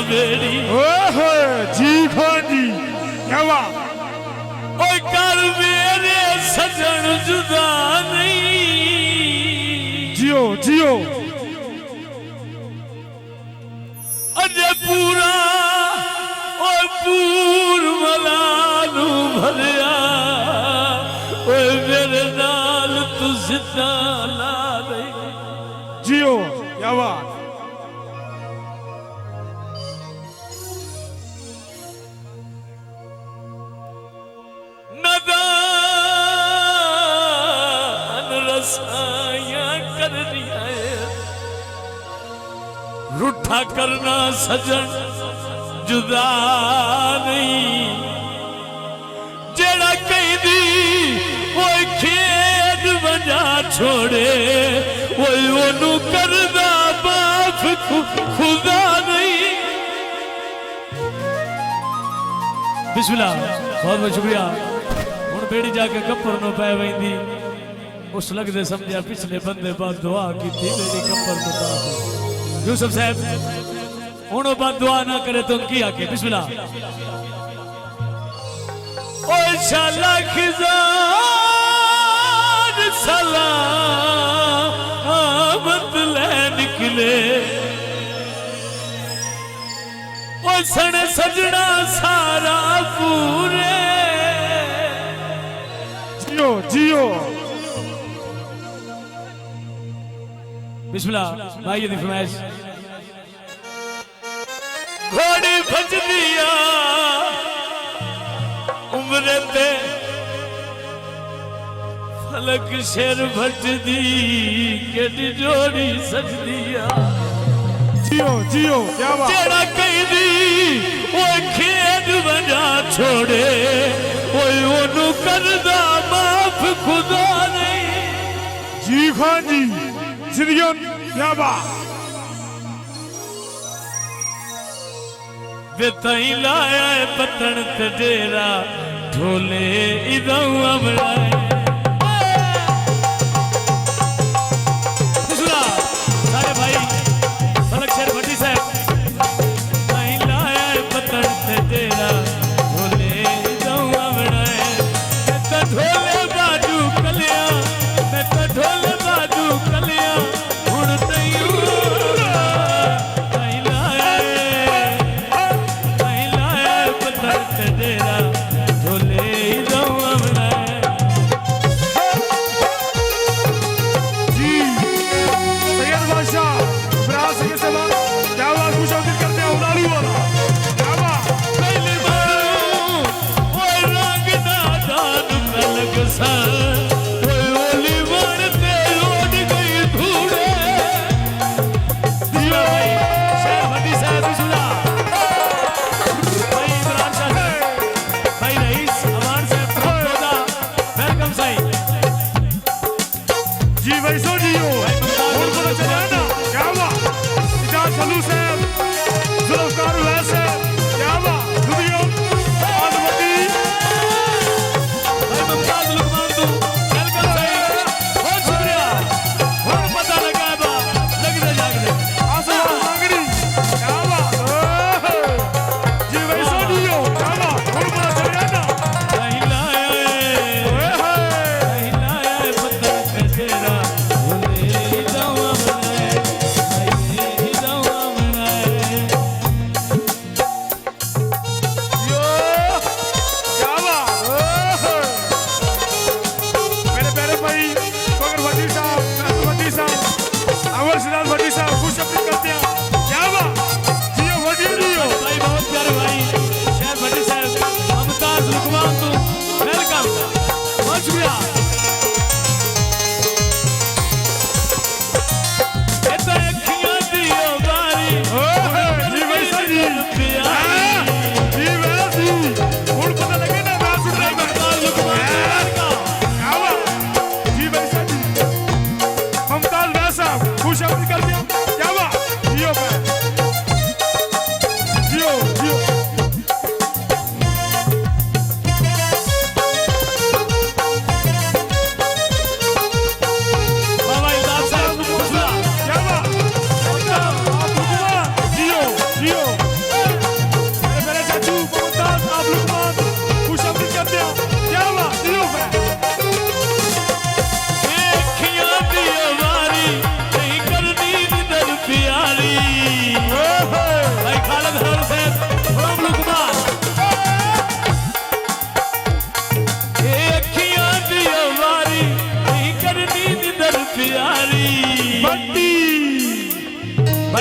बेड़ी ओहो जी खान जी क्या बात ओए कर मेरे सजन जुदा नहीं जियो जियो अजे पूरा ओए पूर मलानू भरिया ओए मेरे नाल तू जिदा ला दे जियो क्या बात नदान रसाया कर दिया है रूठा करना सजन जुदा नहीं जेड़ा कही दी वो खेत बजा छोड़े वो ओनू करदा बाप खुदा नहीं। बिस्मिल्लाह बहुत बहुत शुक्रिया हुण बेड़ी जाके कपर नो पै वेंदी उस लगदे समझा पिछले बंदे बाद दुआ की थी मेरी कपर नो पा यूसुफ साहब हुण बाद दुआ ना करे तो की आके बिस्मिल्लाह ओ इंशाअल्लाह खिजान सलामत ले निकले ओ सन सजना सारा पूरे जियो जियो बिस्मिल्लाह भाई दी फरमाइश घोड़ी भज दिया उम्र ते फलक शेर भज दी केडी जोड़ी सज दिया जियो जियो क्या बात जेड़ा कही दी वो खेत बजा छोड़े ओए ओनू करदा माफ खुदा नहीं। जी खान जी जिरियन क्या बात वे तई लाया है पतन ते डेरा ढोले इदों अमड़ाए सारे भाई फलक शेर भट्टी साहब तई लाया है पतन ते डेरा ढोले इदों अमड़ाए मैं तो ढोले बाजू कलिया मैं तो ढोले बाजू कलिया हुण तईं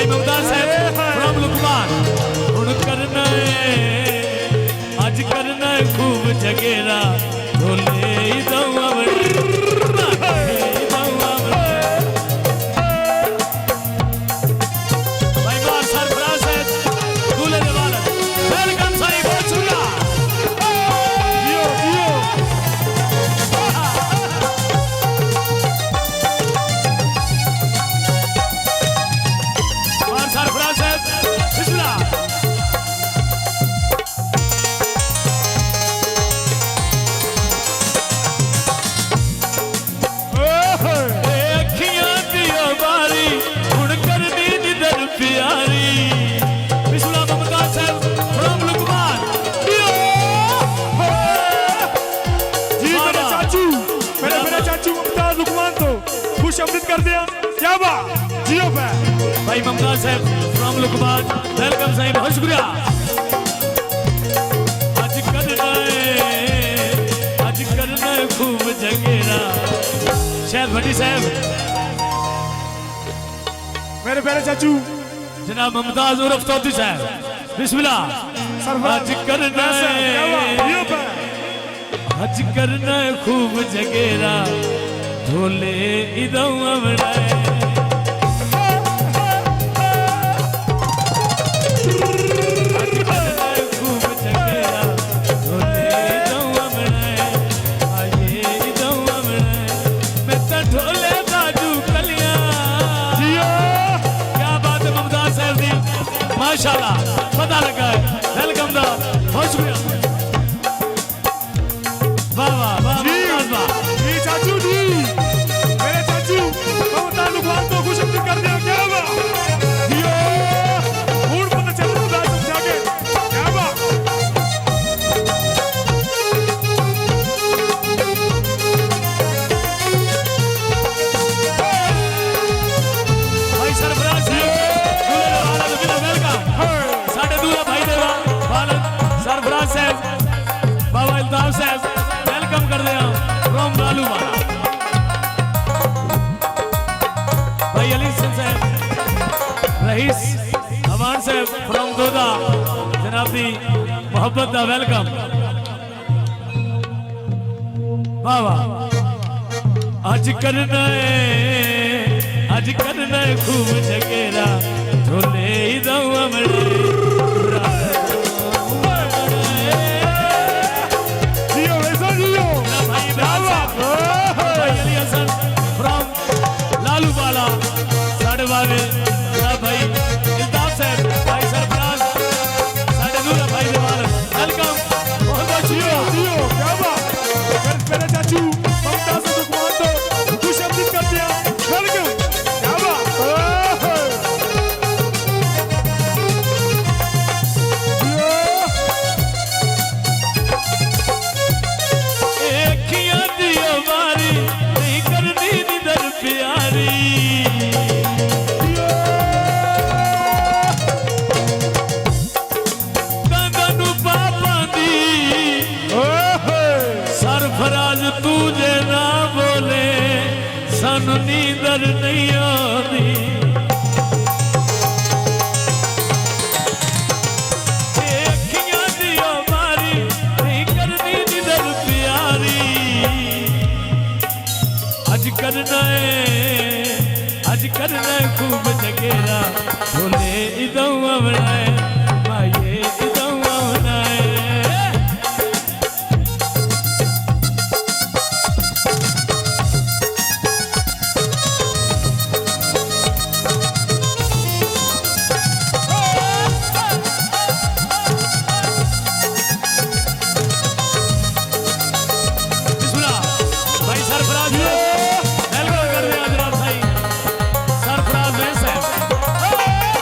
भाई मुमताज साहब फ्रॉम लुकमान हुण करना है आज करना है खूब जगेरा ढोले दवा भाई बार सरफराज है दूल्हे के वाले वेलकम साईं बहुत शुक्रिया जियो जियो बार सरफराज है बिस्मिल्लाह अमृत कर दिया क्या बात जियो भाई मुमताज साहब फ्रॉम लुकमान वेलकम साईं बहुत शुक्रिया आज करना है खूब जगेरा शायद भट्टी साहब मेरे प्यारे चाचू जनाब मुमताज उर्फ तौती साहब बिस्मिल्लाह आज करना है खूब जगेरा ढोले इदवा बनाए खूब जगेरा ढोले इदवा बनाए आये इदवा बनाए मैं तो ढोले बाजू कलियां क्या बात है मुमताज साहब दी माशाल्लाह पता लगा है वेलकम दा बहुत शुक्रिया वाह वाह वाह मुमताज वाह जी चाचू जी मेरे चाचू ममता लुकमान को खुश अमृत कर दिया क्या बात जियो मूड पता चल रहा है समझा के क्या बात भाई सरफराज दूल्हे वेलकम साढ़े दूल्हा भाई देवा बालन सरफराज साहब बाबा इल्ताफ साहब वेलकम कर दिया फ्रॉम लालू वाला भाई अली साहब रईस अमान साहब फ्रॉम दोदा जनाब दी मोहब्बत दा वेलकम वाह वाह आज करना है खूब जगेरा ढोले दवा जियो वैसा जियो भाई अली हसन फ्रॉम लालू वाला साढ़े बावे भाई इल्ताफ साहब भाई सरफराज साढ़े दूल्हा भाई जवान वेलकम बहुत बहुत जियो जियो क्या बात मेरे चाचू ममता से लुकमान को खुश अमृत कर दिया वेलकम क्या बात एकखियां दियो मारी नहीं करनी निदर प्यारी कंगनु पापा दी सरफराज तुझे ना बोले सानू नींदर नहीं आती एकखियां दियो मारी नहीं करनी निदर प्यारी आज करना है खूब जगेरा ढोले इदवा बनाए माये इदवा बनाए बिस्मिल्लाह भाई सरफराज वेलकम कर रहे हैं जनाब भाई सरफराज साहब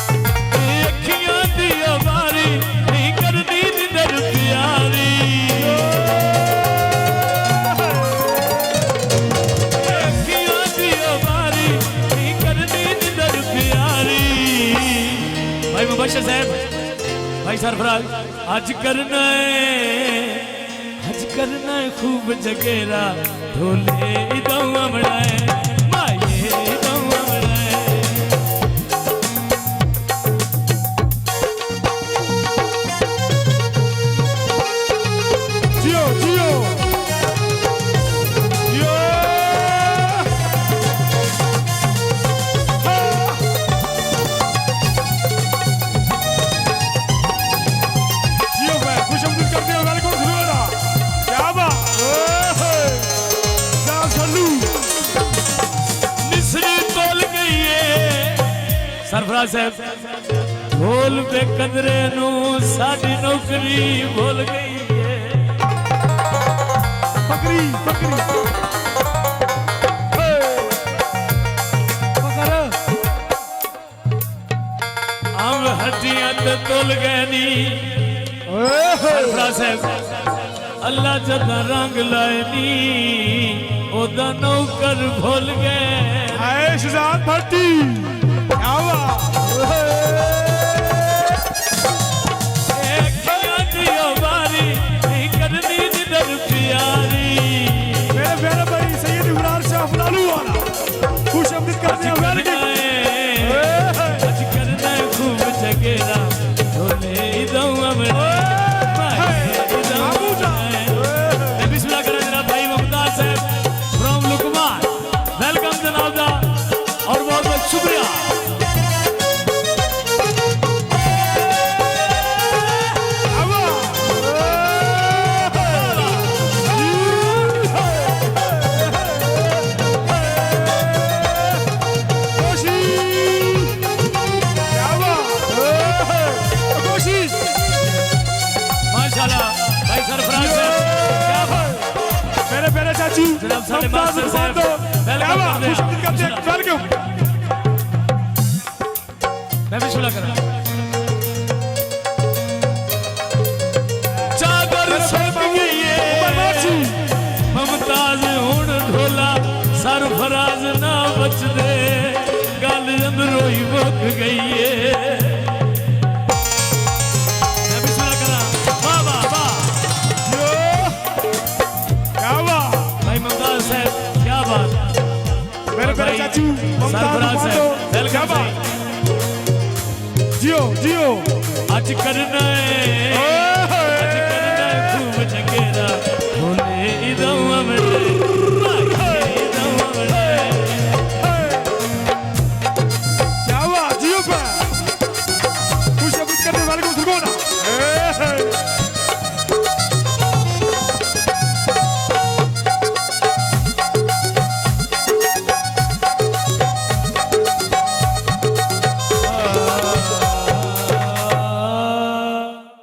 अखियां दी बारी नहीं करनी निदर प्यारी अखियां दी बारी नहीं करनी निदर प्यारी भाई मुबशर साहब भाई सरफराज आज करना है खूब जगेरा ढोले इदवा बनाए सरफराज साहब भूल पे कदरे नू साडी नौकरी भूल गई है बकरी बकरी हम हड्डियां तो तुल गए नी सरफराज साहब अल्लाह जदा रंग लाए नी ओदा नौकर भूल गए हाय शहजाद भट्टी क्या हुआ मेरे प्यारे भाई सैयद इमरान शाह फलालू वाला खुश आमदीद करते हैं वेलकम आज करना खूब जगेरा ढोले इदों अमड़े बिस्मिल्लाह करा जनाब भाई मुमताज साहब फ्रॉम लुकमान वेलकम जनाब दा और बहुत बहुत शुक्रिया चाची जनाब साडे मास्टर साहब वेलकम करते हैं वेलकम मैं बिस्मिल्लाह करा चादर सट गई मुमताज हुण ढोला सरफराज ना बच दे गल अंदरों ही मुक गई है मैं बिस्मिल्लाह करा वाह वाह वाह क्या बात मेरे प्यारे चाचू सरफराज साहब वेलकम जियो जियो आज करना है